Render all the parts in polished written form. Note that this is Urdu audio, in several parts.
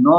9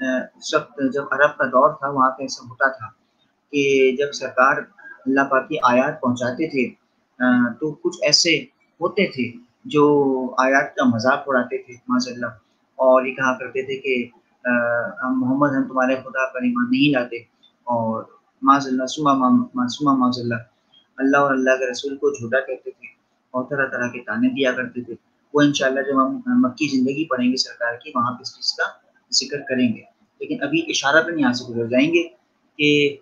اس وقت جب عرب کا دور تھا وہاں پہ ایسا ہوتا تھا کہ جب سرکار اللہ پاک کی آیات پہنچاتے تھے تو کچھ ایسے ہوتے تھے جو آیات کا مذاق اڑاتے تھے معاذ اللہ، اور یہ کہا کرتے تھے کہ ہم تمہارے خدا پر ایمان نہیں لاتے، اور معاذ اللہ سما معاذ اللہ اور اللہ کے رسول کو جھوٹا کہتے تھے اور طرح طرح کے تانے دیا کرتے تھے۔ وہ انشاءاللہ جب ہم مکی زندگی پڑھیں گے سرکار کی وہاں پہ اس چیز کا ذکر کریں گے، لیکن ابھی اشارہ پہ یہاں سے گزر جائیں گے کہ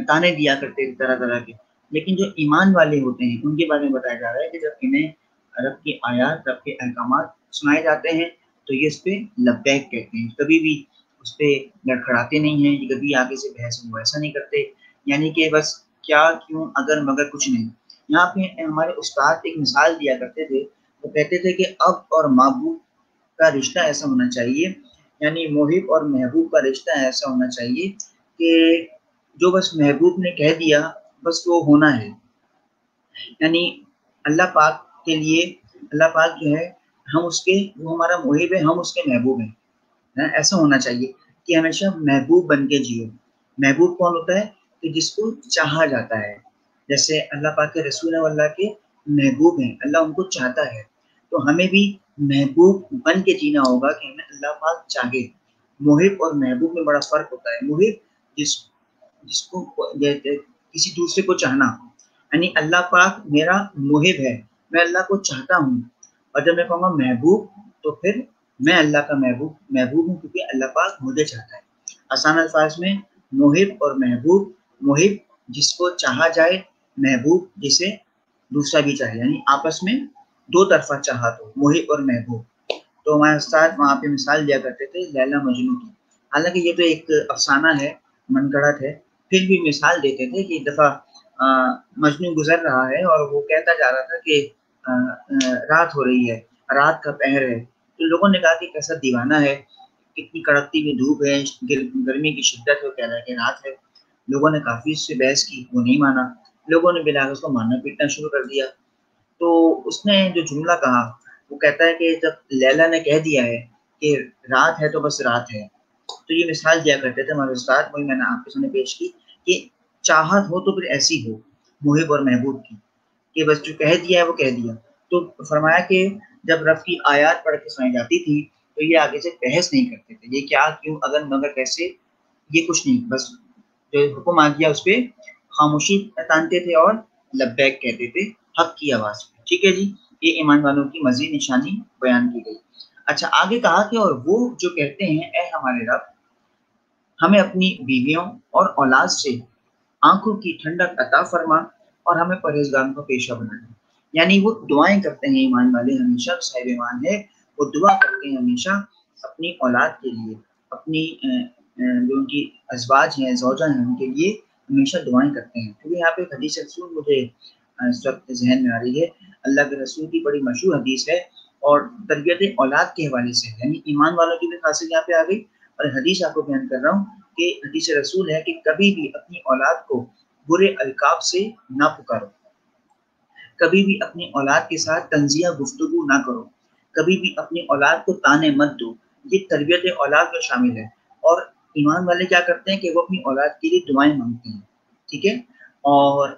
تانے دیا کرتے تھے طرح طرح کے۔ لیکن جو ایمان والے ہوتے ہیں ان کے بارے میں بتایا جا رہا ہے کہ جب انہیں رب کی آیات، رب کے احکامات سنائے جاتے ہیں تو یہ اس پہ لبیک کہتے ہیں، کبھی بھی اس پہ لڑکھڑاتے نہیں ہیں، کبھی آگے سے بحث ویسا نہیں کرتے، یعنی کہ بس کیا کیوں اگر مگر کچھ نہیں۔ یہاں پہ ہمارے استاد ایک مثال دیا کرتے تھے، وہ کہتے تھے کہ اب اور معبود کا رشتہ ایسا ہونا چاہیے، یعنی محب اور محبوب کا رشتہ ایسا ہونا چاہیے کہ جو بس محبوب نے کہہ دیا بس وہ ہونا ہے، یعنی اللہ پاک کے لیے اللہ پاک جو ہے ہم اس کے، وہ ہمارا محب ہے، ہم اس کے محبوب ہیں، ایسا ہونا چاہیے کہ ہمیشہ محبوب بن کے جیو۔ محبوب کون ہوتا ہے؟ کہ جس کو چاہا جاتا ہے، جیسے اللہ پاک کے رسول ہیں، اللہ کے محبوب ہیں، اللہ ان کو چاہتا ہے، تو ہمیں بھی محبوب بن کے جینا ہوگا کہ ہمیں اللہ پاک چاہے۔ محب اور محبوب میں بڑا فرق ہوتا ہے۔ محب جس کو کسی دوسرے کو چاہنا، یعنی اللہ پاک میرا محب ہے، میں اللہ کو چاہتا ہوں، اور جب میں کہوں گا محبوب تو پھر میں اللہ کا محبوب ہوں کیونکہ اللہ پاک مجھے چاہتا ہے۔ آسان الفاظ میں محب اور محبوب، محب جس کو چاہا جائے، محبوب جسے دوسرا بھی چاہے، یعنی آپس میں دو طرفہ چاہت ہو، محب اور محبوب۔ تو ہمارے استاد وہاں پہ مثال دیا کرتے تھے لیلا مجنوں کی، حالانکہ یہ تو ایک افسانہ ہے، من گڑت ہے، پھر بھی مثال دیتے تھے کہ ایک دفعہ مجنوں گزر رہا ہے اور وہ کہتا جا رہا تھا کہ رات ہو رہی ہے، رات کا پہر ہے، تو لوگوں نے کہا کہ کیسا دیوانہ ہے، کتنی کڑکتی ہوئی دھوپ ہے، گرمی کی شدت ہے، وہ کہہ رہا ہے کہ رات ہے۔ لوگوں نے کافی اس سے بحث کی، وہ نہیں مانا، لوگوں نے بلا اس کو مارنا پیٹنا شروع کر دیا۔ تو اس نے جو جملہ کہا وہ کہتا ہے کہ جب لیلا نے کہہ دیا ہے کہ رات ہے تو بس رات ہے، تو یہ مثال دیا کرتے تھے ہمارے استاد، وہی میں نے آپ کے سامنے پیش کی کہ چاہت ہو تو پھر ایسی ہو محب اور محبوب کی، کہ بس جو کہہ دیا ہے وہ کہہ دیا۔ تو فرمایا کہ جب رب کی آیات پڑھ کے سنائی جاتی تھی تو یہ آگے سے بحث نہیں کرتے تھے، یہ کیا کیوں اگر مگر کیسے، یہ کچھ نہیں، بس جو حکم آ گیا اس پہ خاموشی تانتے تھے اور لبیک کہتے تھے حق کی آواز پہ۔ ٹھیک ہے جی، یہ ایمان والوں کی مزید نشانی بیان کی گئی۔ اچھا آگے کہا کہ اور وہ جو کہتے ہیں اے ہمارے رب ہمیں اپنی بیویوں اور اولاد سے آنکھوں کی ٹھنڈک عطا فرما اور ہمیں پرہیزگاروں کا پیشہ بنا دے، یعنی وہ دعائیں کرتے ہیں، ایمان والے ہمیشہ صاحب ایمان ہے، وہ دعا کرتے ہیں ہمیشہ اپنی اولاد کے لیے، اپنی جو ان کی ازواج ہیں، زوجہ ہیں، ان کے لیے ہمیشہ دعائیں کرتے ہیں۔ کیونکہ یہاں پہ ایک حدیث رسول مجھے اس وقت ذہن میں آ رہی ہے، اللہ کے رسول کی بڑی مشہور حدیث ہے اور تربیت اولاد کے حوالے سے، یعنی ایمان والوں کی بھی خاصیت یہاں پہ آ گئی، اور حدیث آپ کو بیان کر رہا ہوں کہ حدیث رسول ہے کہ کبھی بھی اپنی اولاد کو برے القاب سے نہ پکارو، کبھی بھی اپنی اولاد کے ساتھ طنزیہ گفتگو نہ کرو، کبھی بھی اپنی اولاد کو تانے مت دو، یہ تربیت اولاد میں شامل ہے۔ اور ایمان والے کیا کرتے ہیں کہ وہ اپنی اولاد کے لیے دعائیں مانگتے ہیں، ٹھیک ہے۔ اور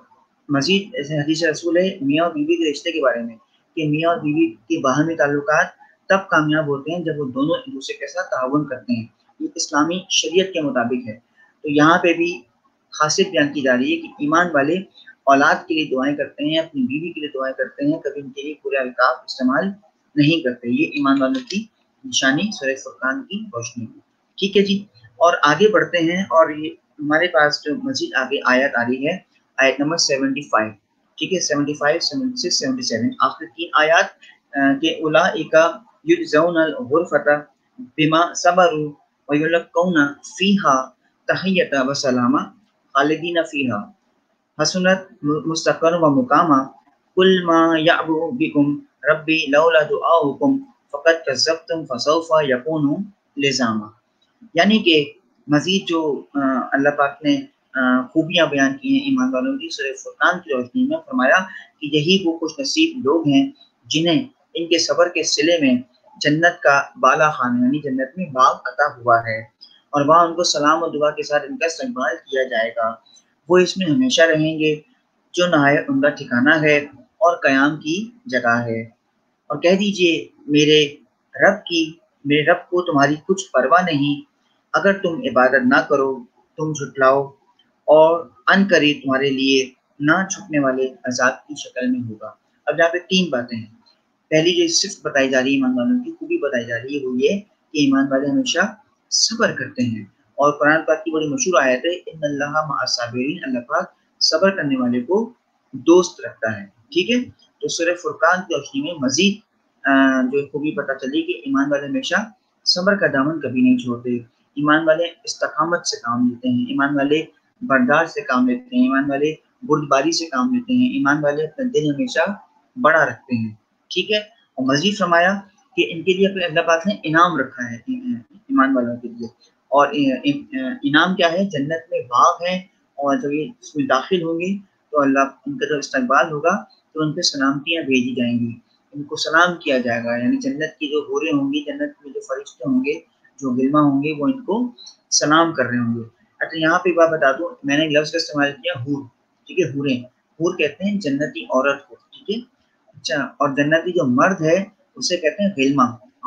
مزید ایسے حدیث رسول ہے میاں اور بیوی کے رشتے کے بارے میں کہ میاں اور بیوی کے باہمی تعلقات تب کامیاب ہوتے ہیں جب وہ دونوں ایک دوسرے کے ساتھ تعاون کرتے ہیں، یہ اسلامی شریعت کے مطابق ہے۔ تو یہاں پہ بھی خاصیت بیان کی جا رہی ہے کہ ایمان والے اولاد کے لیے دعائیں کرتے ہیں، اپنی بیوی کے لیے دعائیں کرتے ہیں، کبھی ان کے لیے برے القاب استعمال نہیں کرتے، یہ ایمان والوں کی نشانی سورہ فرقان کی روشنی میں۔ ٹھیک ہے جی، اور آگے بڑھتے ہیں، اور یہ ہمارے پاس جو مزید آگے آیت آ رہی ہے، آیت نمبر 75، ٹھیک ہے، 75 76 77 آخر 3 آیات کہ اولئک یجزون الغرفۃ بما صبروا ویلقون فیہا تحیۃ و سلامہ خالدین فیہا حسنت مستقر و مقامہ قل ما یعبؤ بکم ربی لولا دعاؤکم فقد کذبتم فسوف یکون لزاما، یعنی کہ مزید جو اللہ پاک نے خوبیاں بیان کی ہیں ایمان والوں کی سورہ فرقان کی روشنی میں، فرمایا کہ یہی وہ خوش نصیب لوگ ہیں جنہیں ان کے صبر کے صلے میں جنت کا بالا خانہ یعنی جنت میں باغ عطا ہوا ہے، اور وہاں ان کو سلام و دعا کے ساتھ ان کا استقبال کیا جائے گا۔ وہ اس میں ہمیشہ رہیں گے، جو نہایت عمدہ ٹھکانہ ہے اور قیام کی جگہ ہے۔ اور کہہ دیجئے میرے میرے رب کو تمہاری کچھ پرواہ نہیں، اگر تم عبادت نہ کرو تم جھٹلاؤ، اور ان قریب تمہارے لیے نہ چھپنے والے عذاب کی شکل میں ہوگا۔ اب یہاں پہ 3 باتیں ہیں۔ پہلی جو صرف بتائی جا رہی ہے ایمان والوں کی خوبی بتائی جا رہی ہے وہ یہ کہ ایمان والے ہمیشہ صبر کرتے ہیں، اور قرآن پاک کی بڑی مشہور آیت ہے ان اللہ مع الصابرین، اللہ پاک صبر کرنے والے کو دوست رکھتا ہے، ٹھیک ہے۔ تو سورہ فرقان کی روشنی میں مزید جو خوبی پتہ چلی کہ ایمان والے ہمیشہ صبر کا دامن کبھی نہیں چھوڑتے، ایمان والے استقامت سے کام لیتے ہیں، ایمان والے برداشت سے کام لیتے ہیں، ایمان والے بردباری سے کام لیتے ہیں، ایمان والے اپنا دل ہمیشہ بڑا رکھتے ہیں، ٹھیک ہے۔ اور مزید فرمایا کہ ان کے لیے اپنے اللہ پاک نے انعام رکھا ہے ایمان والوں کے لیے، اور انعام کیا ہے؟ جنت میں باغ ہیں، اور جب یہ اس میں داخل ہوں گے تو اللہ ان کا جب استقبال ہوگا تو ان پہ سلامتیاں بھیجی جائیں گی، ان کو سلام کیا جائے گا، یعنی جنت کی جو حوریں ہوں گی، جنت میں جو فرشتے ہوں گے، جو غلما ہوں گے، وہ ان کو سلام کر رہے ہوں گے۔ اچھا یہاں پہ ایک بات بتا دوں، میں نے ایک لفظ کا استعمال کیا حور، ٹھیک ہے، حوریں، حور کہتے ہیں جنتی عورت کو، ٹھیک ہے۔ اچھا اور جنتی جو مرد ہے اسے کہتے ہیں غلما،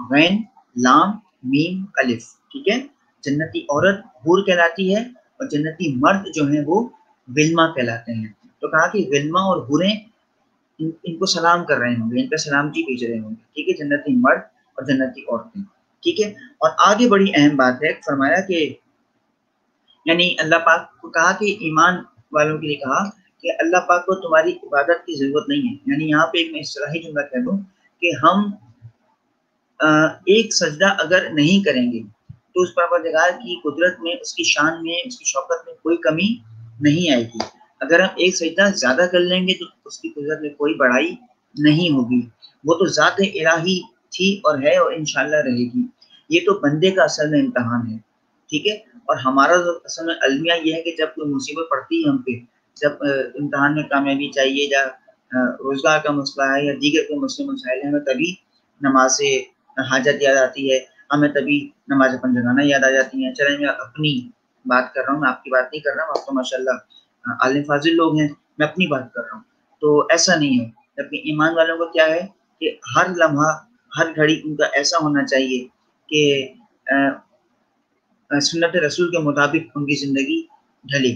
غین لام میم الف، ٹھیک ہے۔ جنتی عورت حور کہلاتی ہے، اور جنتی مرد جو ہیں وہ غلما کہلاتے ہیں۔ تو کہا کہ غلما اور حوریں ان کو سلام کر رہے ہوں گے، ان پہ سلامتی بھیج رہے ہوں گے، ٹھیک ہے، جنتی مرد اور جنتی عورتیں، ٹھیک ہے۔ اور آگے بڑی اہم بات ہے، فرمایا کہ یعنی اللہ پاک کو کہا کہ ایمان والوں کے لیے کہا کہ اللہ پاک کو تمہاری عبادت کی ضرورت نہیں ہے، یعنی یہاں پہ ایک میں اصطلاحی جملہ کہہ دوں کہ ہم ایک سجدہ اگر نہیں کریں گے تو اس پروردگار کی قدرت میں، اس کی شان میں، اس کی شوکت میں کوئی کمی نہیں آئے گی۔ اگر ہم ایک سجدہ زیادہ کر لیں گے تو اس کی قدرت میں کوئی بڑائی نہیں ہوگی، وہ تو ذات الہی تھی اور ہے اور انشاءاللہ رہے گی۔ یہ تو بندے کا اصل میں امتحان ہے، ٹھیک ہے۔ اور ہمارا اصل میں المیہ یہ ہے کہ جب کوئی مصیبت پڑتی ہے ہم پہ، جب امتحان میں کامیابی چاہیے یا روزگار کا مسئلہ ہے یا دیگر کوئی مسئلے مسائل ہیں، ہمیں تبھی نماز حاجت یاد آتی ہے، ہمیں تبھی نماز پنجگانہ یاد آ جاتی ہیں۔ چلیں میں اپنی بات کر رہا ہوں، میں آپ کی بات نہیں کر رہا ہوں، آپ تو ماشاءاللہ عالم فاضل لوگ ہیں، میں اپنی بات کر رہا ہوں۔ تو ایسا نہیں ہے، جبکہ ایمان والوں کا کیا ہے کہ ہر لمحہ ہر گھڑی ان کا ایسا ہونا چاہیے کہ سنت رسول کے مطابق ان کی زندگی ڈھلے۔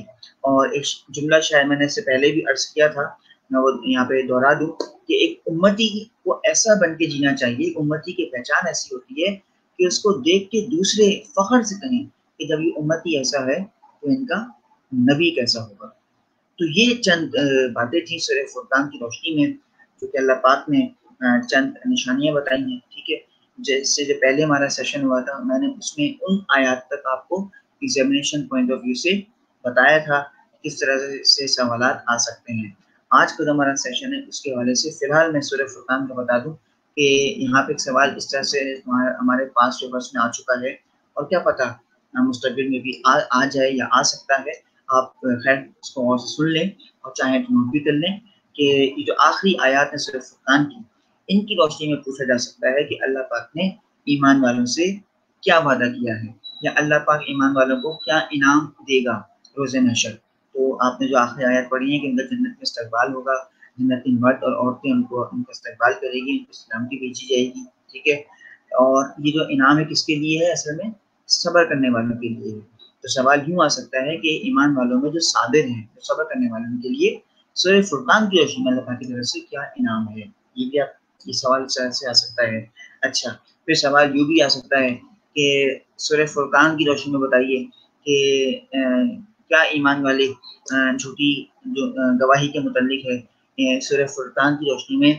اور ایک جملہ شاید میں نے اس سے پہلے بھی عرض کیا تھا، میں وہ یہاں پہ دوہرا دوں کہ ایک امتی کو ایسا بن کے جینا چاہیے، امتی کی پہچان ایسی ہوتی ہے کہ اس کو دیکھ کے دوسرے فخر سے کہیں کہ جب یہ امتی ایسا ہے تو ان کا نبی کیسا ہوگا۔ تو یہ چند باتیں تھیں سورہ فرقان کی روشنی میں، جو کہ اللہ پاک نے چند نشانیاں بتائی ہیں، ٹھیک ہے۔ جیسے جو پہلے ہمارا سیشن ہوا تھا میں نے اس میں ان آیات تک آپ کو ایگزامینیشن پوائنٹ آف ویو سے بتایا تھا کس طرح سے سوالات آ سکتے ہیں۔ آج کا جو ہمارا سیشن ہے اس کے حوالے سے فی الحال میں سورہ فرقان کا بتا دوں کہ یہاں پہ ایک سوال اس طرح سے ہمارے پاس پیپرس میں آ چکا ہے، اور کیا پتہ مستقبل میں بھی آ جائے یا آ سکتا ہے۔ آپ خیر اس کو اور سے سن لیں اور چاہیں تو نوٹ بھی کر لیں کہ یہ جو آخری آیات ہیں سورہ فرقان کی، ان کی روشنی میں پوچھا جا سکتا ہے کہ اللہ پاک نے ایمان والوں سے کیا وعدہ کیا ہے، یا اللہ پاک ایمان والوں کو کیا انعام دے گا روز محشر۔ تو آپ نے جو آخری آیات پڑھی ہیں کہ ان کا جنت میں استقبال ہوگا، جنتی مرد اور عورتیں ان کا استقبال کرے گی، ان کو سلامتی بھیجی جائے گی، ٹھیک ہے۔ اور یہ جو انعام ہے کس کے لیے ہے؟ اصل میں صبر کرنے والوں کے لیے ہے۔ تو سوال یوں آ سکتا ہے کہ ایمان والوں میں جو صابر ہیں، جو صبر کرنے والوں کے لیے سورہ فرقان کی روشنی میں اللہ پاک کی طرف سے کیا انعام ہے؟ یہ بھی آپ یہ سوال اس طرح سے آ سکتا ہے۔ اچھا پھر سوال یوں بھی آ سکتا ہے کہ سورہ فرقان کی روشنی میں بتائیے کہ کیا ایمان والے جھوٹی جو گواہی کے متعلق ہے، سورہ فرقان کی روشنی میں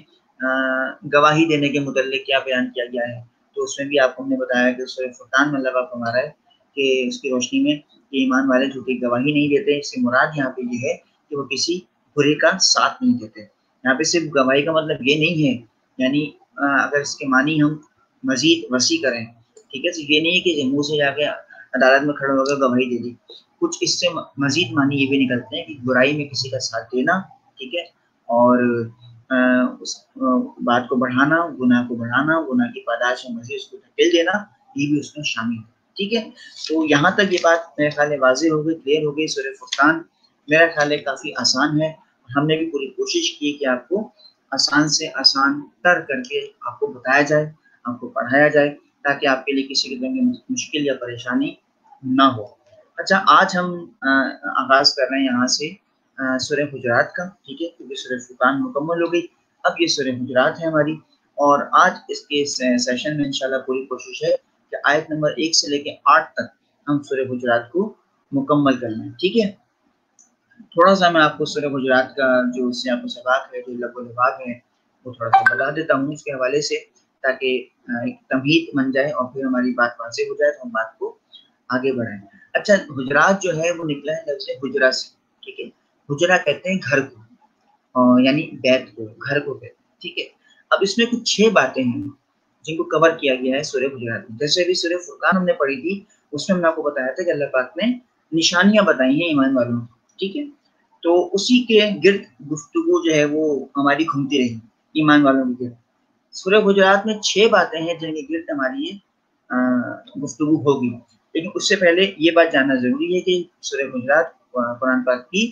گواہی دینے کے متعلق کیا بیان کیا گیا ہے؟ تو اس میں بھی آپ کو ہم نے بتایا کہ سورہ فرقان میں اللہ پاک فرما رہا ہے کہ اس کی روشنی میں کہ ایمان والے جھوٹی گواہی نہیں دیتے، اس سے مراد یہاں پہ یہ ہے کہ وہ کسی برے کا ساتھ نہیں دیتے۔ یہاں پہ صرف گواہی کا مطلب یہ نہیں ہے، یعنی اگر اس کے معنی ہم مزید وسیع کریں، ٹھیک ہے، تو یہ نہیں ہے کہ منہ سے جا کے عدالت میں کھڑے ہو کر گواہی دے دی، کچھ اس سے مزید معنی یہ بھی نکلتے ہیں کہ برائی میں کسی کا ساتھ دینا، ٹھیک ہے، اور اس بات کو بڑھانا، گناہ کو بڑھانا، گناہ کی پاداش میں مزید اس کو دھکیل دینا، یہ بھی اس میں شامل ہے۔ ٹھیک ہے، تو یہاں تک یہ بات میرے خیال ہے واضح ہو گئی، کلیئر ہو گئی۔ سورہ فرقان میرا خیال ہے کافی آسان ہے، ہم نے بھی پوری کوشش کی کہ آپ کو آسان سے آسان کر کے آپ کو بتایا جائے، آپ کو پڑھایا جائے، تاکہ آپ کے لیے کسی قسم کی مشکل یا پریشانی نہ ہو۔ اچھا، آج ہم آغاز کر رہے ہیں یہاں سے سورہ حجرات کا، ٹھیک ہے، کیونکہ سورہ فرقان مکمل ہو گئی، اب یہ سورہ حجرات ہے ہماری، اور آج اس کے سیشن میں انشاءاللہ پوری کوشش ہے کہ آیت نمبر 1 سے لے کے 8 تک ہم سورہ حجرات کو مکمل کر لیں، ٹھیک ہے۔ تھوڑا سا میں آپ کو سورہ حجرات کا جو سیاق و سباق ہے، جو لب و لباب ہے، وہ تھوڑا سا بتا دیتا ہوں اس کے حوالے سے، تاکہ ایک تمہید بن جائے اور پھر ہماری بات واضح ہو جائے تو ہم بات کو آگے بڑھائیں۔ اچھا، حجرات جو ہے وہ نکلا ہے لفظ حجرہ سے، ٹھیک ہے، حجرہ کہتے ہیں گھر کو، یعنی بیت کو، گھر کو کہتے ہیں، ٹھیک ہے۔ اب اس میں کچھ 6 باتیں ہیں جن کو کور کیا گیا ہے سورہ حجرات میں۔ جیسے ابھی سورہ فرقان ہم نے پڑھی تھی، اس میں ہم نے آپ کو بتایا تھا کہ اللہ پاک نے نشانیاں بتائی ہیں ایمان والوں کو، ٹھیک ہے، تو اسی کے گرد گفتگو جو ہے وہ ہماری گھومتی رہی، ایمان والوں کے گرد۔ سورہ حجرات میں 6 باتیں ہیں جن کے گرد ہماری یہ گفتگو ہوگی، لیکن اس سے پہلے یہ بات جاننا ضروری ہے کہ سورہ حجرات قرآن پاک کی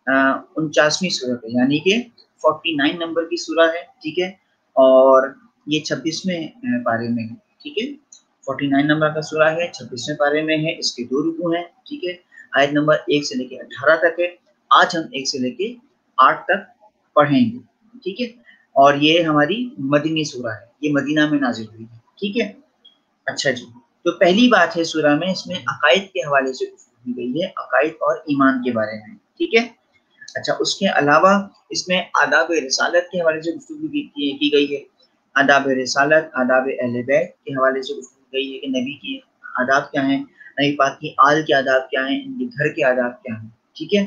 49ویں سورت ہے، یعنی کہ 49 نمبر کی سورہ ہے، ٹھیک ہے، اور یہ 26ویں پارے میں ہے، ٹھیک ہے، 49 نمبر کا سورہ ہے، 26ویں پارے میں ہے، اس کے 2 رکوع ہیں، ٹھیک ہے، آیت نمبر 1 سے لے کے 18 تک ہے۔ آج ہم 1 سے لے کے 8 تک پڑھیں گے، ٹھیک ہے، اور یہ ہماری مدنی سورہ ہے، یہ مدینہ میں نازل ہوئی ہے، ٹھیک ہے۔ اچھا جی، تو پہلی بات ہے سورہ میں، اس میں عقائد کے حوالے سے گفتگو کی گئی ہے، عقائد اور ایمان کے بارے میں، ٹھیک ہے۔ اچھا، اس کے علاوہ اس میں آداب رسالت کے حوالے سے گفتگو کی گئی ہے، آداب رسالت، آداب اہل بیت کے حوالے سے گفتگو کی گئی ہے کہ نبی کی آداب کیا ہیں، نبی پاک کی آل کے آداب کیا ہیں، ان کے گھر کے آداب کیا ہیں، ٹھیک ہے۔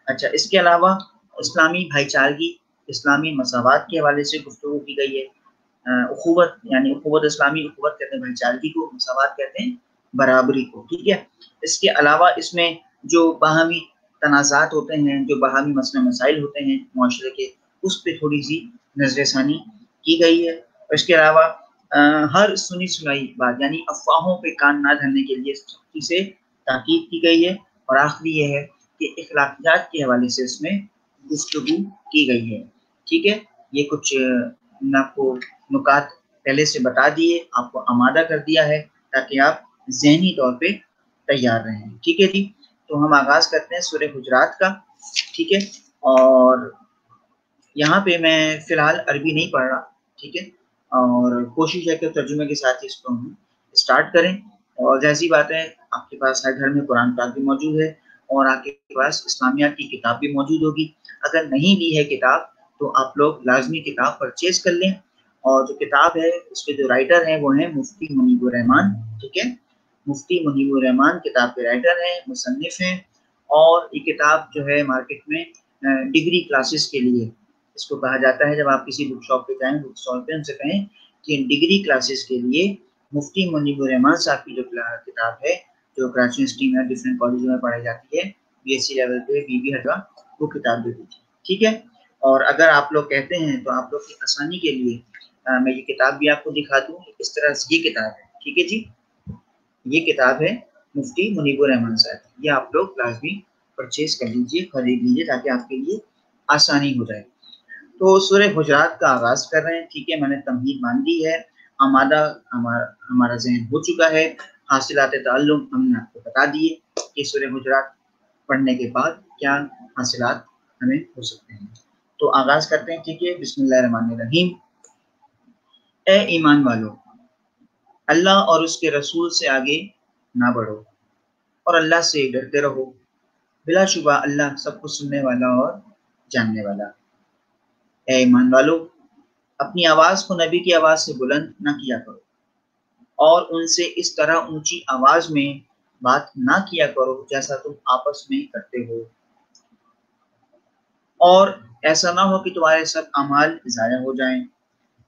اچھا، اس کے علاوہ اسلامی بھائی چارگی، اسلامی مساوات کے حوالے سے گفتگو کی گئی ہے، اخوت، یعنی اخوت اسلامی، اخوت کہتے ہیں بھائی چارگی کو، مساوات کہتے ہیں برابری کو، ٹھیک ہے۔ اس کے علاوہ اس میں جو باہمی تنازعات ہوتے ہیں، جو باہمی مسئلہ مسائل ہوتے ہیں معاشرے کے، اس پہ تھوڑی سی نظر ثانی کی گئی ہے۔ اور اس کے علاوہ ہر سنی سنائی بات، یعنی افواہوں پہ کان نہ دھرنے کے لیے سختی سے تاکید کی گئی ہے۔ اور آخری یہ ہے کہ اخلاقیات کے حوالے سے اس میں گفتگو کی گئی ہے، ٹھیک ہے۔ یہ کچھ میں آپ کو نکات پہلے سے بتا دیے، آپ کو آمادہ کر دیا ہے تاکہ آپ ذہنی طور پہ تیار رہیں، ٹھیک ہے جی۔ تو ہم آغاز کرتے ہیں سورہ حجرات کا، ٹھیک ہے، اور یہاں پہ میں فی الحال عربی نہیں پڑھ رہا، ٹھیک ہے، اور کوشش ہے کہ ترجمے کے ساتھ اس کو ہم اسٹارٹ کریں۔ اور جیسی بات ہے، آپ کے پاس ہر گھر میں قرآن پاک بھی موجود ہے، اور آپ کے پاس اسلامیات کی کتاب بھی موجود ہوگی۔ اگر نہیں لی ہے کتاب تو آپ لوگ لازمی کتاب پرچیز کر لیں، اور جو کتاب ہے اس کے جو رائٹر ہیں وہ ہیں مفتی منیب الرحمان، ٹھیک ہے، مفتی منیب الرحمان کتاب کے رائٹر ہیں، مصنف ہیں، اور یہ کتاب جو ہے مارکیٹ میں ڈگری کلاسز کے لیے اس کو کہا جاتا ہے۔ جب آپ کسی بک شاپ پہ جائیں، بک اسٹال پہ، ان سے کہیں کہ ڈگری کلاسز کے لیے مفتی منیب الرحمان صاحب کی جو کتاب ہے، جو کراچی یونیورسٹی میں ڈفرینٹ کالجوں میں پڑھائی جاتی ہے، بی ایس سی لیول پہ، بی بی ہٹوا، وہ کتاب دے دیجیے، ٹھیک ہے۔ اور اگر آپ لوگ کہتے ہیں تو آپ لوگ کی آسانی کے لیے میں یہ کتاب بھی آپ کو دکھا دوں، اس طرح سے یہ کتاب ہے، ٹھیک ہے جی، یہ کتاب ہے مفتی منیب الرحمان صاحب، یہ آپ لوگ لازمی پرچیز کر لیجیے، خرید لیجیے، تاکہ آپ کے لیے آسانی ہو جائے۔ تو سورہ حجرات کا آغاز کر رہے ہیں، ٹھیک ہے، میں نے تمہید مان دی ہے، آمادہ ہمارا ذہن ہو چکا ہے، حاصلات تعلم ہم نے آپ کو بتا دیے کہ سورہ حجرات پڑھنے کے بعد کیا حاصلات ہمیں ہو سکتے ہیں۔ تو آغاز کرتے ہیں، ٹھیک ہے، بسم اللہ الرحمن الرحیم۔ اے ایمان والو، اللہ اور اس کے رسول سے آگے نہ بڑھو، اور اللہ سے ڈرتے رہو، بلا شبہ اللہ سب کو سننے والا اور جاننے والا۔ اے ایمان والو، اپنی آواز کو نبی کی آواز سے بلند نہ کیا کرو، اور ان سے اس طرح اونچی آواز میں بات نہ کیا کرو جیسا تم آپس میں کرتے ہو، اور ایسا نہ ہو کہ تمہارے سب اعمال ضائع ہو جائیں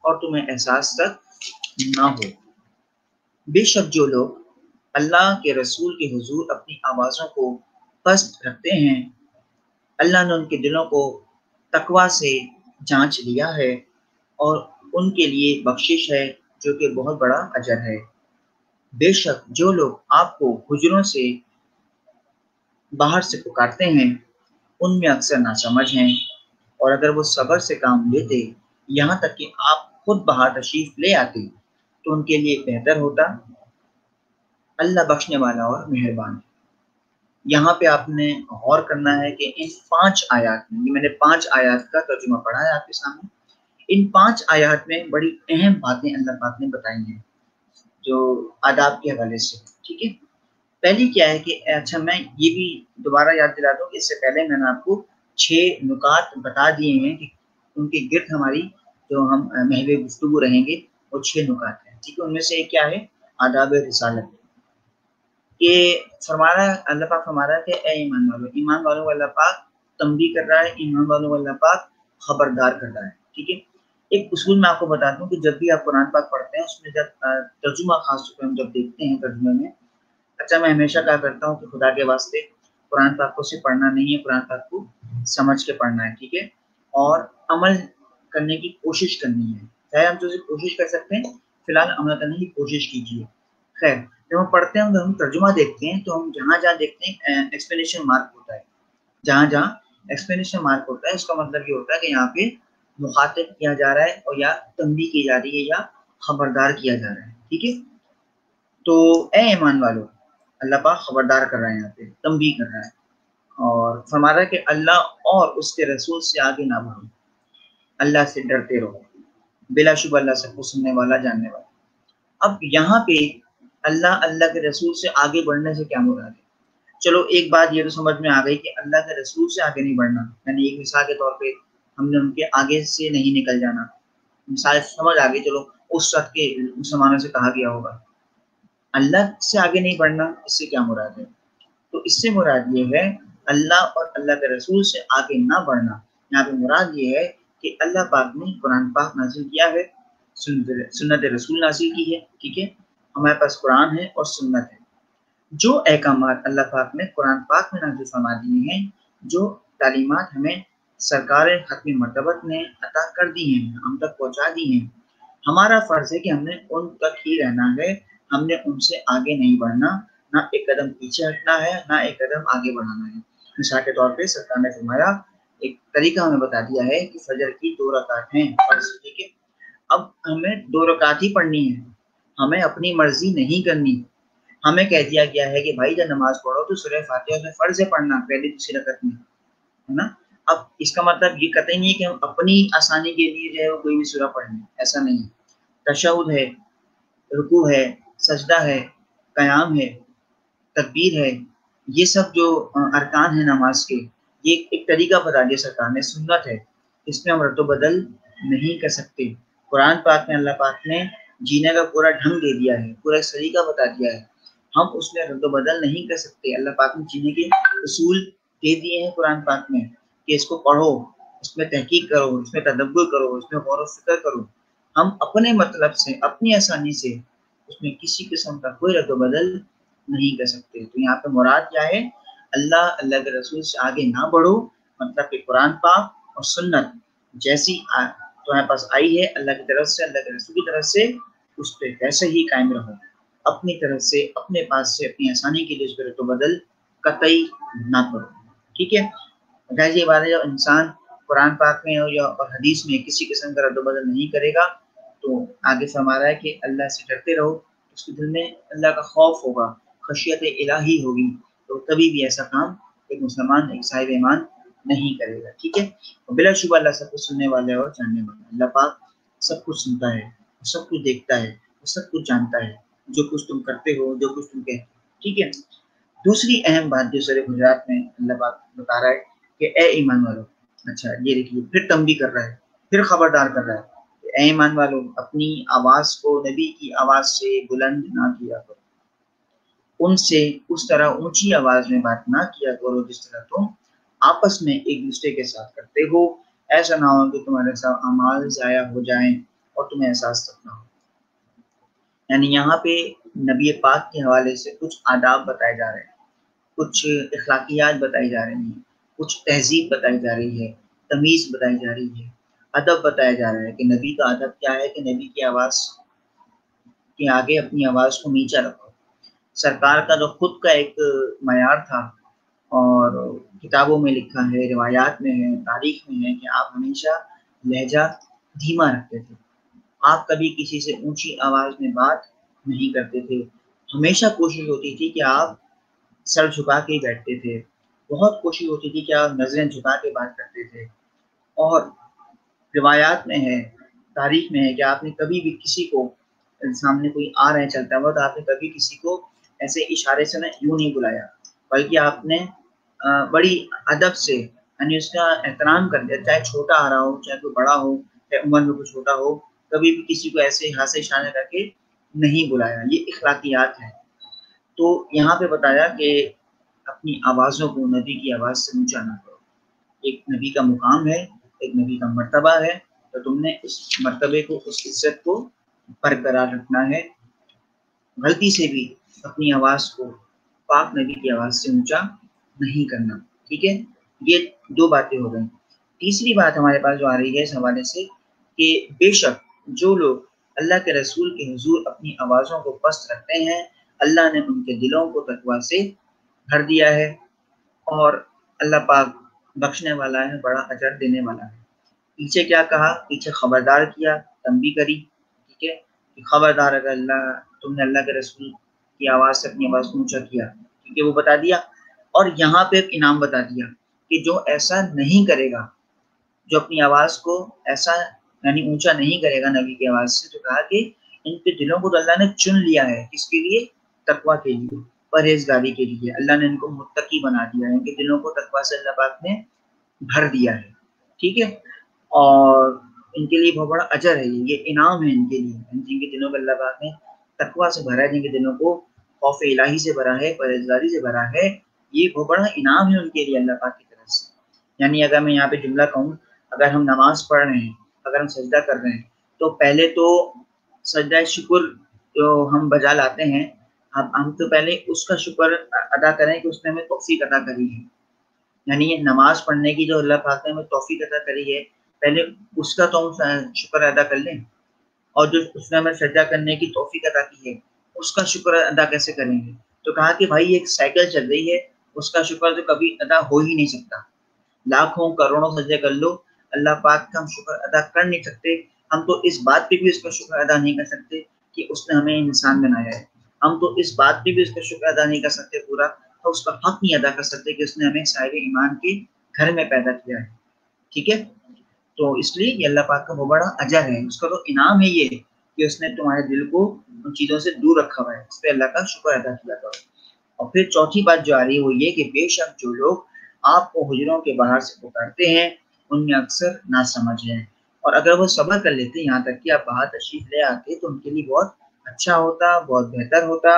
اور تمہیں احساس تک نہ ہو۔ بے شک جو لوگ اللہ کے رسول کے حضور اپنی آوازوں کو پست رکھتے ہیں، اللہ نے ان کے دلوں کو تقوی سے جانچ لیا ہے، اور ان کے لیے بخشش ہے جو کہ بہت بڑا اجر ہے۔ بے شک جو لوگ آپ کو حجروں سے باہر سے پکارتے ہیں ان میں اکثر ناسمجھ ہیں، اور اگر وہ صبر سے کام لیتے یہاں تک کہ آپ خود باہر تشریف لے آتے تو ان کے لیے بہتر ہوتا۔ اللہ بخشنے والا اور مہربان ہے۔ یہاں پہ آپ نے غور کرنا ہے کہ ان 5 آیات میں، یہ میں نے 5 آیات کا ترجمہ پڑھا ہے آپ کے سامنے، ان 5 آیات میں بڑی اہم باتیں اللہ پاک نے بتائی ہیں جو آداب کے حوالے سے، ٹھیک ہے۔ پہلی کیا ہے کہ اچھا میں یہ بھی دوبارہ یاد دلا دوں کہ اس سے پہلے میں نے آپ کو 6 نکات بتا دیے ہیں کہ ان کے گرد ہماری جو ہم محو گفتگو رہیں گے وہ 6 نکات ہیں، ٹھیک ہے۔ ان میں سے ایک کیا ہے؟ آداب رسالت۔ کہ فرما رہا ہے اللہ پاک، فرما رہا ہے کہ اے ایمان والوں کو اللہ پاک تنبیہ کر رہا ہے، ایمان والوں کو اللہ پاک خبردار کر رہا ہے، ٹھیک ہے۔ ایک اصول میں آپ کو بتاتا ہوں کہ جب بھی آپ قرآن پاک پڑھتے ہیں اس میں جب ترجمہ خاص طور پہ ہم جب دیکھتے ہیں ترجمے میں، اچھا میں ہمیشہ کہا کرتا ہوں کہ خدا کے واسطے قرآن پاک کو صرف پڑھنا نہیں ہے، قرآن پاک کو سمجھ کے پڑھنا ہے، ٹھیک ہے، اور عمل کرنے کی کوشش کرنی ہے۔ چاہے ہم جو کوشش کر سکتے ہیں فی الحال عمل کرنے کی کوشش کیجیے۔ خیر، جب ہم پڑھتے ہیں، جب ہم ترجمہ دیکھتے ہیں تو ہم جہاں جہاں دیکھتے ہیں ایکسپلینیشن مارک ہوتا ہے، جہاں جہاں ایکسپلینیشن مارک ہوتا ہے اس کا مطلب یہ ہوتا ہے کہ یہاں پہ مخاطب کیا جا رہا ہے اور یا تنبیہ کی جا رہی ہے یا خبردار کیا جا رہا ہے، ٹھیک ہے۔ تو اے ایمان والو، اللہ پاک خبردار کر رہا ہے، یہاں پہ تنبیہ کر رہا ہے اور فرما رہا ہے کہ اللہ اور اس کے رسول سے آگے نہ بڑھو، اللہ سے ڈرتے رہو، بلا شبہ اللہ سب کو سننے والا جاننے والا۔ اب یہاں پہ اللہ کے رسول سے آگے بڑھنے سے کیا مراد ہے؟ چلو ایک بات یہ تو سمجھ میں آ گئی کہ اللہ کے رسول سے آگے نہیں بڑھنا، یعنی ایک مثال کے طور پہ ہم نے ان کے آگے سے نہیں نکل جانا، مثال سمجھ آ گئی، چلو اس وقت کے مسلمانوں سے کہا گیا ہوگا۔ اللہ سے آگے نہیں بڑھنا، اس سے کیا مراد ہے؟ تو اس سے مراد یہ ہے اللہ اور اللہ کے رسول سے آگے نہ بڑھنا، یہاں پہ مراد یہ ہے کہ اللہ پاک نے قرآن پاک نازل کیا ہے، سنت رسول نازل کی ہے، ٹھیک ہے، ہمارے پاس قرآن ہے اور سنت ہے۔ جو احکامات اللہ پاک نے قرآن پاک میں نازل فرما دیے ہیں، جو تعلیمات ہمیں سرکار ختم مرتبت نے عطا کر دی ہیں، ہم تک پہنچا دی ہیں، ہمارا فرض ہے کہ ہم نے ان تک ہی رہنا ہے، ہم نے ان سے آگے نہیں بڑھنا، نہ ایک قدم پیچھے ہٹنا ہے نہ ایک قدم آگے بڑھانا ہے۔ مثال کے طور پہ سرکار نے فرمایا، ایک طریقہ ہمیں بتا دیا ہے کہ فجر کی 2 رکعت ہیں فرض، ٹھیک ہے، اب ہمیں 2 رکعت ہی پڑھنی ہے، ہمیں اپنی مرضی نہیں کرنی۔ ہمیں کہہ دیا گیا ہے کہ بھائی جب نماز پڑھو تو سورہ فاتحہ میں فرض ہے پڑھنا پہلی دوسری رکعت میں، ہے نا۔ اب اس کا مطلب یہ قطعی نہیں ہے کہ ہم اپنی آسانی کے لیے جو ہے وہ کوئی بھی سورہ پڑھ لیں، ایسا نہیں ہے۔ تشہد ہے، رکوع ہے، سجدہ ہے، قیام ہے، تکبیر ہے، یہ سب جو ارکان ہیں نماز کے، یہ ایک طریقہ بتا دیا سرکار نے، سنت ہے، اس میں ہم رد و بدل نہیں کر سکتے۔ قرآن پاک میں اللہ پاک نے جینے کا پورا ڈھنگ دے دیا ہے، پورا ایک طریقہ بتا دیا ہے، ہم اس میں رد و بدل نہیں کر سکتے۔ اللہ پاک نے جینے کے اصول دے دیے ہیں قرآن پاک میں کہ اس کو پڑھو، اس میں تحقیق کرو، اس میں تدبر کرو، اس میں غور و فکر کرو۔ ہم اپنے مطلب سے، اپنی آسانی سے اس میں کسی قسم کا کوئی رد و بدل نہیں کر سکتے۔ تو یہاں پہ مراد کیا ہے؟ اللہ کے رسول سے آگے نہ بڑھو، مطلب کہ قرآن پاک اور سنت جیسی تمہارے پاس آئی ہے اللہ کی طرف سے، اللہ کے رسول کی طرف سے، اس پہ ویسے ہی قائم رہو، اپنی طرف سے، اپنے پاس سے، اپنی آسانی کے لیے اس پہ رد و بدل قطعی نہ کرو، ٹھیک ہے۔ ظاہر یہ بات ہے جب انسان قرآن پاک میں یا حدیث میں کسی قسم کا رد و بدل نہیں کرے گا تو آگے فرما رہا ہے کہ اللہ سے ڈرتے رہو، اس کے دل میں اللہ کا خوف ہوگا، خشیت الہی ہوگی، تو کبھی بھی ایسا کام ایک مسلمان، ایک صاحب ایمان نہیں کرے گا، ٹھیک ہے۔ بلا شبہ اللہ سب کچھ سننے والا ہے اور جاننے والا ہے، اللہ پاک سب کچھ سنتا ہے، سب کچھ دیکھتا ہے، سب کچھ جانتا ہے، جو کچھ تم کرتے ہو، جو کچھ تم کہتے ہو، ٹھیک ہے۔ دوسری اہم بات جو سورہ حجرات میں اللہ پاک بتا رہا ہے کہ اے ایمان والو، اچھا یہ دیکھیے پھر تنبیہ کر رہا ہے، پھر خبردار کر رہا ہے کہ اے ایمان والو، اپنی آواز کو نبی کی آواز سے بلند نہ کیا کرو، ان سے اس طرح اونچی آواز میں بات نہ کیا کرو جس طرح تم آپس میں ایک دوسرے کے ساتھ کرتے ہو، ایسا نہ ہو کہ تمہارے ساتھ اعمال ضائع ہو جائیں اور تمہیں احساس تک نہ ہو۔ یعنی یہاں پہ نبی پاک کے حوالے سے کچھ آداب بتائے جا رہے ہیں، کچھ اخلاقیات بتائی جا رہی ہیں، کچھ تہذیب بتائی جا رہی ہے، تمیز بتائی جا رہی ہے، ادب بتایا جا رہا ہے کہ نبی کا ادب کیا ہے کہ نبی کی آواز کے آگے اپنی آواز کو نیچا رکھو، سرکار کا جو خود کا ایک معیار تھا اور کتابوں میں لکھا ہے، روایات میں ہے، تاریخ میں ہے کہ آپ ہمیشہ لہجہ دھیما رکھتے تھے، آپ کبھی کسی سے اونچی آواز میں بات نہیں کرتے تھے، ہمیشہ کوشش ہوتی تھی کہ آپ سر جھکا کے ہی بیٹھتے تھے، بہت کوشش ہوتی تھی کہ آپ نظریں جھکا کے بات کرتے تھے، اور روایات میں ہے، تاریخ میں ہے کہ آپ نے کبھی بھی کسی کو، سامنے کوئی آ رہا ہے چلتا ہوا تو آپ نے کبھی کسی کو ایسے اشارے سے نہ یوں نہیں بلایا، بلکہ آپ نے بڑی ادب سے یعنی اس کا احترام کر دیا، چاہے چھوٹا آ رہا ہو، چاہے کوئی بڑا ہو، چاہے عمر میں کوئی چھوٹا ہو، کبھی بھی کسی کو ایسے ہاتھ سے اشارہ کر کے نہیں بلایا، یہ اخلاقیات ہے۔ تو یہاں پہ بتایا کہ اپنی آوازوں کو نبی کی آواز سے اونچا نہ کرو، ایک نبی کا مقام ہے، ایک نبی کا مرتبہ ہے، تو تم نے اس مرتبے کو، اس عزت کو برقرار رکھنا ہے، غلطی سے بھی اپنی آواز کو پاک نبی کی آواز سے اونچا نہیں کرنا، ٹھیک ہے؟ یہ دو باتیں ہو گئیں۔ تیسری بات ہمارے پاس جو آ رہی ہے اس حوالے سے کہ بے شک جو لوگ اللہ کے رسول کے حضور اپنی آوازوں کو پست رکھتے ہیں، اللہ نے ان کے دلوں کو تقویٰ سے بھر دیا ہے، اور اللہ پاک بخشنے والا ہے، بڑا اجر دینے والا ہے۔ پیچھے کیا کہا؟ پیچھے خبردار کیا، تنبیہ کری، ٹھیک ہے، کہ خبردار اگر تم نے اللہ کے رسول کی آواز سے اپنی آواز کو اونچا کیا، ٹھیک ہے، وہ بتا دیا، اور یہاں پہ ایک انعام بتا دیا کہ جو ایسا نہیں کرے گا، جو اپنی آواز کو ایسا یعنی اونچا نہیں کرے گا نبی کی آواز سے، تو کہا کہ ان کے دلوں کو تو اللہ نے چن لیا ہے، کس کے لیے؟ تقویٰ کے لیے، پرہیزگاری کے لیے، اللہ نے ان کو متقی بنا دیا ہے، ان کے دلوں کو تقویٰ سے اللہ پاک نے بھر دیا ہے، ٹھیک ہے، اور ان کے لیے بہت بڑا اجر ہے، یہ انعام ہے ان کے لیے، جن کے دلوں کو اللہ پاک نے تقویٰ سے بھرا ہے، جن کے دلوں کو خوف الہی سے بھرا ہے، پرہیزگاری سے بھرا ہے، یہ بہت بڑا انعام ہے ان کے لیے اللہ پاک کی طرف سے۔ یعنی اگر میں یہاں پہ جملہ کہوں، اگر ہم نماز پڑھ رہے ہیں، اگر ہم سجدہ کر رہے ہیں، تو پہلے تو سجدہ شکر جو ہم بجا لاتے ہیں، ہم تو پہلے اس کا شکر ادا کریں کہ اس نے ہمیں توفیق عطا کری ہے، یعنی یہ نماز پڑھنے کی جو اللہ پاک نے ہمیں توفیق عطا کری ہے، پہلے اس کا تو ہم شکر ادا کر لیں، اور جو اس نے ہمیں سجدہ کرنے کی توفیق عطا کی ہے اس کا شکر ادا کیسے کریں گے؟ تو کہا کہ بھائی ایک سائیکل چل رہی ہے، اس کا شکر تو کبھی ادا ہو ہی نہیں سکتا، لاکھوں کروڑوں سجدے کر لو، اللہ پاک کا ہم شکر ادا کر نہیں سکتے، ہم تو اس بات پہ بھی اس کا شکر ادا نہیں کر سکتے کہ اس نے ہمیں انسان بنایا ہے، ہم تو اس بات پہ بھی اس کا شکر ادا نہیں کر سکتے پورا، تو اس کا حق نہیں ادا کر سکتے کہ اس نے ہمیں صاحب ایمان کے گھر میں پیدا کیا ہے، ٹھیک ہے؟ تو اس لیے یہ اللہ پاک کا بہت بڑا اجر ہے، اس کا تو انعام ہے یہ کہ اس نے تمہارے دل کو ان چیزوں سے دور رکھا ہوا ہے، اس پہ اللہ کا شکر ادا کیا کرو۔ اور پھر چوتھی بات جو آ رہی ہے وہ یہ کہ بے شک جو لوگ آپ کو حجروں کے باہر سے پکارتے ہیں ان میں اکثر نہ سمجھ ہیں، اور اگر وہ صبر کر لیتے یہاں تک کہ آپ باہر تشریف لے آتے تو ان کے لیے بہت اچھا ہوتا، بہت بہتر ہوتا،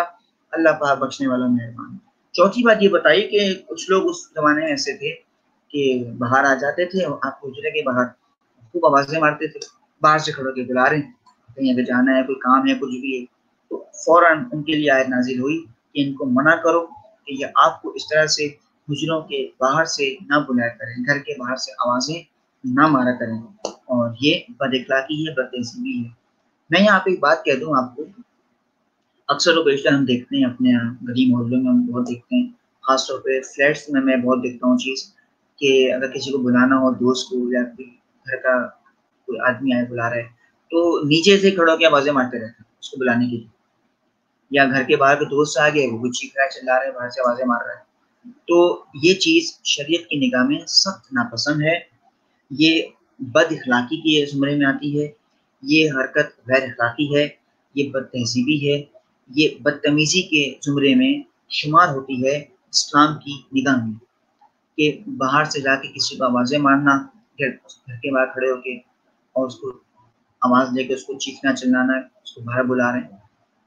اللہ پاک بخشنے والا مہربان۔ چوتھی بات یہ بتائی کہ کچھ لوگ اس زمانے میں ایسے تھے کہ باہر آ جاتے تھے، آپ حجرے کے باہر خوب آوازیں مارتے تھے، باہر سے کھڑو کے بلا رہے ہیں، کہیں اگر جانا ہے، کوئی کام ہے، کچھ بھی ہے، تو فوراً ان کے لیے آیت نازل ہوئی کہ ان کو منع کرو کہ یہ آپ کو اس طرح سے حجروں کے باہر سے نہ بلایا کریں، گھر کے باہر سے آوازیں نہ مارا کریں، اور یہ بد اخلاقی ہے، بد تہذیبی ہے۔ میں یہاں پہ ایک بات کہہ دوں آپ کو، اکثر و بیشتر ہم دیکھتے ہیں اپنے یہاں گلی محلوں میں، ہم بہت دیکھتے ہیں، خاص طور پہ فلیٹس میں بہت دیکھتا ہوں چیز کہ اگر کسی کو بلانا ہو، دوست کو یا کوئی گھر کا کوئی آدمی آئے بلا رہے تو نیچے سے کھڑا ہو کے آوازیں مارتے رہتے ہیں اس کو بلانے کے لیے، یا گھر کے باہر کے دوست آ گئے وہ چیخ رہا ہے، چلا رہے ہیں، باہر سے آوازیں مار رہا ہے، تو یہ چیز شریعت کی نگاہ میں سخت ناپسند ہے، یہ بد اخلاقی کے زمرے میں آتی ہے، یہ حرکت غیر اخلاقی ہے، یہ بد تہذیبی ہے، یہ بدتمیزی کے زمرے میں شمار ہوتی ہے اسلام کی نگاہ میں، کہ باہر سے جا کے کسی کو آوازیں مارنا، گھر کے باہر کھڑے ہو کے اور اس کو آواز دے کے اس کو چیخنا چلانا، اس کو باہر بلا رہے ہیں،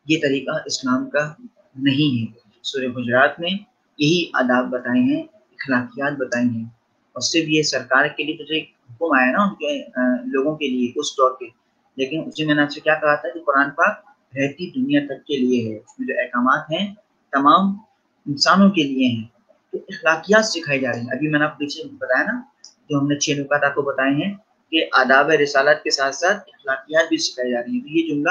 یہ طریقہ اسلام کا نہیں ہے۔ سورہ حجرات میں یہی آداب بتائے ہیں، اخلاقیات بتائی ہیں، اور صرف یہ سرکار کے لیے تو جو ایک حکم آیا نا ان کے لوگوں کے لیے اس طور پہ، لیکن اس میں نے آپ سے کیا کہا تھا کہ قرآن پاک رہتی دنیا تک کے لیے ہے، اس میں جو احکامات ہیں تمام انسانوں کے لیے ہیں، تو اخلاقیات سکھائی جا رہی ہیں۔ ابھی میں نے آپ کو پیچھے بتایا نا، جو ہم نے 6 نکات آپ کو بتائے ہیں کہ آداب رسالت کے ساتھ ساتھ اخلاقیات بھی سکھائی جا رہی ہیں، تو یہ جملہ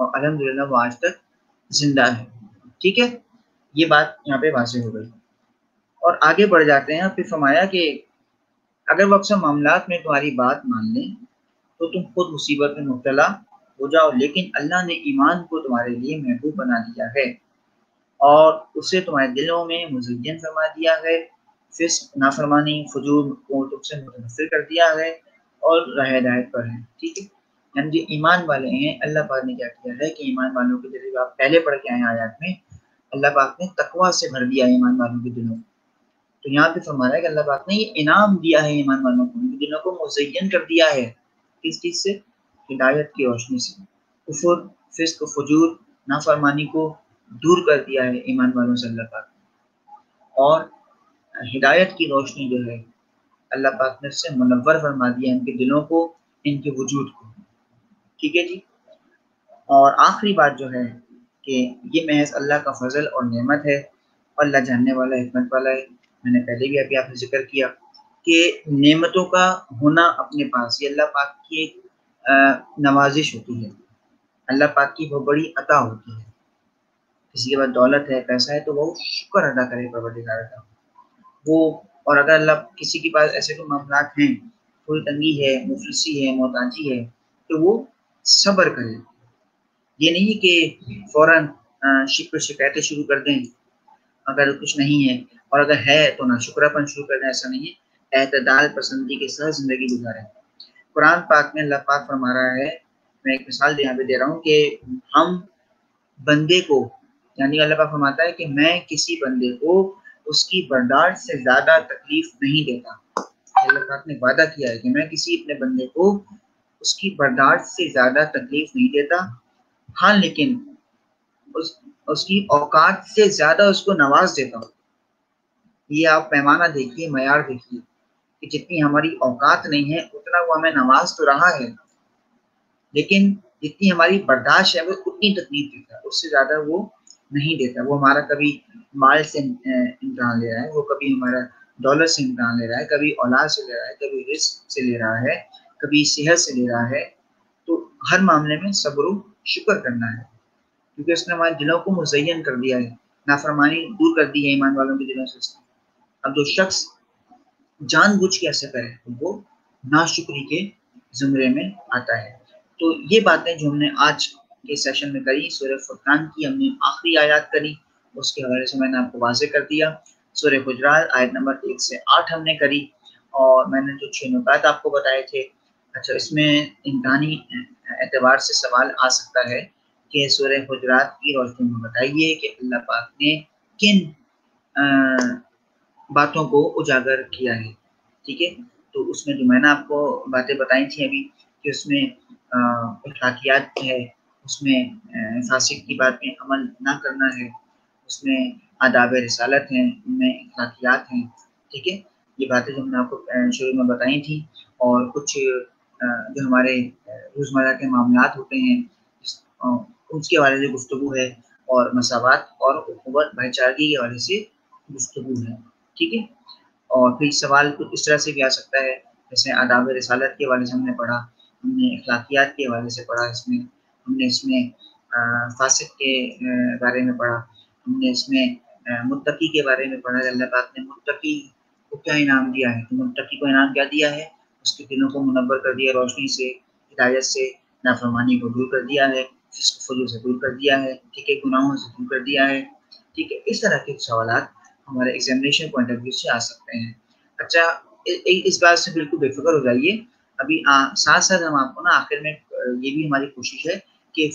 اور الحمدللہ وہ آج تک زندہ ہے. ٹھیک ہے, یہ بات یہاں پہ واضح ہو گئی. اور آگے بڑھ جاتے ہیں. پھر فرمایا کہ اگر وہ اکثر معاملات میں تمہاری بات مان لیں تو تم خود مصیبت میں مبتلا ہو جاؤ, لیکن اللہ نے ایمان کو تمہارے لیے محبوب بنا دیا ہے اور اسے تمہارے دلوں میں مزین فرما دیا ہے. فسق, نافرمانی, فجور کو تم سے متنفر کر دیا ہے اور راہ ہدایت پر ہے. ٹھیک ہے, یعنی جو ایمان والے ہیں اللہ پاک نے کیا کیا ہے کہ ایمان والوں کے دل, آپ پہلے پڑھ کے آئے آیات میں, اللہ پاک نے تقویٰ سے بھر دیا ایمان والوں کے دلوں. تو یہاں پہ فرما رہا ہے کہ اللہ پاک نے یہ انعام دیا ہے ایمان والوں کو, ان کے دلوں کو مزین کر دیا ہے. کس چیز سے؟ ہدایت کی روشنی سے. کفر, فسق, فجور, نافرمانی کو دور کر دیا ہے ایمان والوں سے اللہ پاک. اور ہدایت کی روشنی جو ہے اللہ پاک نے اس سے منور فرما دیا ان کے دلوں کو, ان کے وجود کو. ٹھیک ہے جی. اور آخری بات جو ہے کہ یہ محض اللہ کا فضل اور نعمت ہے, اور اللہ جاننے والا, حکمت والا ہے. میں نے پہلے بھی ابھی آپ نے ذکر کیا کہ نعمتوں کا ہونا اپنے پاس یہ اللہ پاک کی ایک نوازش ہوتی ہے, اللہ پاک کی بہت بڑی عطا ہوتی ہے. کسی کے پاس دولت ہے, پیسہ ہے, تو وہ شکر ادا کرے پروردگار کا. وہ, اور اگر اللہ کسی کے پاس ایسے کوئی معاملات ہیں, تھوڑی تنگی ہے, مفلسی ہے, محتاجی ہے, تو وہ صبر کرے. یہ نہیں کہ فوراً شکر شکایتیں شروع کر دیں اگر کچھ نہیں ہے, اور اگر ہے تو نہ شکراپن شروع کر دیں. ایسا نہیں ہے, اعتدال پسندی کے ساتھ زندگی گزاریں. قرآن پاک میں اللہ پاک فرما رہا ہے, میں ایک مثال یہاں پہ دے رہا ہوں کہ ہم بندے کو, یعنی اللہ پاک فرماتا ہے کہ میں کسی بندے کو اس کی برداشت سے زیادہ تکلیف نہیں دیتا. اللہ پاک نے وعدہ کیا ہے کہ میں کسی اپنے بندے کو اس کی برداشت سے زیادہ تکلیف نہیں دیتا. ہاں, لیکن اس کی اوقات سے زیادہ اس کو نواز دیتا ہوں. یہ آپ پیمانہ دیکھیے, معیار دیکھیے کہ جتنی ہماری اوقات نہیں ہے اتنا وہ ہمیں نواز تو رہا ہے, لیکن جتنی ہماری برداشت ہے وہ اتنی تکلیف دیتا ہے, اس سے زیادہ وہ نہیں دیتا. وہ ہمارا کبھی مال سے امتحان لے رہا ہے, وہ کبھی ہمارا دولت سے امتحان لے رہا ہے, کبھی اولاد سے لے رہا ہے, کبھی رزق سے لے رہا ہے, کبھی صحت سے لے رہا ہے. تو ہر معاملے میں صبر و شکر کرنا ہے, کیونکہ اس نے ہمارے دلوں کو مزین کر دیا ہے, نافرمانی دور کر دی ہے ایمان والوں کے دلوں سے. اب جو شخص جان بوجھ کے ایسا کرے تو وہ ناشکری کے زمرے میں آتا ہے. تو یہ باتیں جو ہم نے آج کے سیشن میں کری, سورہ فرقان کی ہم نے آخری آیات کری, اس کے حوالے سے میں نے آپ کو واضح کر دیا. سورہ حجرات آیت نمبر 1 سے 8 ہم نے کری, اور میں نے جو 6 نکات آپ کو بتائے تھے. اچھا, اس میں امتحانی اعتبار سے سوال آ سکتا ہے کہ سورہ حجرات کی روشنی میں بتائیے کہ اللہ پاک نے کن باتوں کو اجاگر کیا ہے. ٹھیک ہے, تو اس میں جو میں نے آپ کو باتیں بتائی تھیں ابھی کہ اس میں اخلاقیات ہے, اس میں فاسق کی بات میں عمل نہ کرنا ہے, اس میں آداب رسالت ہیں, ان میں اخلاقیات ہیں. ٹھیک ہے, یہ باتیں جو ہم نے آپ کو شروع میں بتائی تھیں. اور کچھ جو ہمارے روزمرہ کے معاملات ہوتے ہیں اس کے حوالے سے گفتگو ہے, اور مساوات اور اخوت بھائی چارگی کے حوالے سے گفتگو ہے. ٹھیک ہے, اور پھر سوال کچھ اس طرح سے بھی آ سکتا ہے, جیسے آداب رسالت کے حوالے سے ہم نے پڑھا, ہم نے اخلاقیات کے حوالے سے پڑھا, اس میں ہم نے اس میں فاسق کے بارے میں پڑھا, ہم نے اس میں متقی کے بارے میں پڑھا. اللہ پاک نے متقی کو کیا انعام دیا ہے, تو متقی کو انعام کیا دیا ہے, اس کے دلوں کو منور کر دیا روشنی سے, ہدایت سے, نافرمانی کو دور کر دیا ہے, فسق فجور سے دور کر دیا ہے. ٹھیک ہے, گناہوں سے دور کر دیا ہے. ٹھیک ہے, اس طرح کے سوالات ہمارے ایگزامینیشن پوائنٹ آف ویو سے آ سکتے ہیں. اچھا, اس بات سے بالکل بے فکر ہو جائیے. ابھی ساتھ ساتھ ہم آپ کو نا آخر میں یہ بھی ہماری کوشش ہے کہ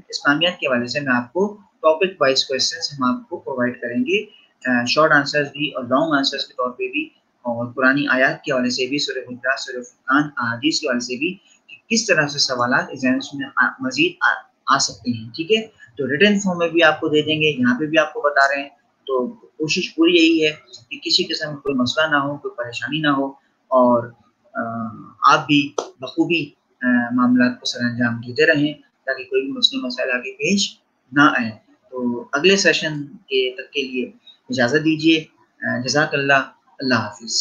اسلامیات کے حوالے سے میں آپ کو ٹاپک وائز کویسچنس ہم آپ کو پرووائڈ کریں گے, شارٹ آنسرز بھی اور لانگ آنسرز کے طور پہ بھی, اور پرانی آیات کے حوالے سے بھی, سورہ حجرات, سورہ فرقان, احادیث کے حوالے سے بھی, کس طرح سے سوالات ایگزامینیشن میں مزید آ سکتے ہیں. ٹھیک ہے, تو ریٹن فارم میں بھی آپ کو دے دیں گے, یہاں پہ بھی آپ کو بتا رہے ہیں. تو کوشش پوری یہی ہے کہ کسی قسم کا کوئی مسئلہ نہ ہو, کوئی پریشانی نہ ہو, اور آپ بھی بخوبی معاملات کو سر انجام دیتے رہیں تاکہ کوئی بھی مسئلہ مسائل آگے پیش نہ آئے. تو اگلے سیشن کے تک کے لیے اجازت دیجیے. جزاک اللہ. اللہ حافظ.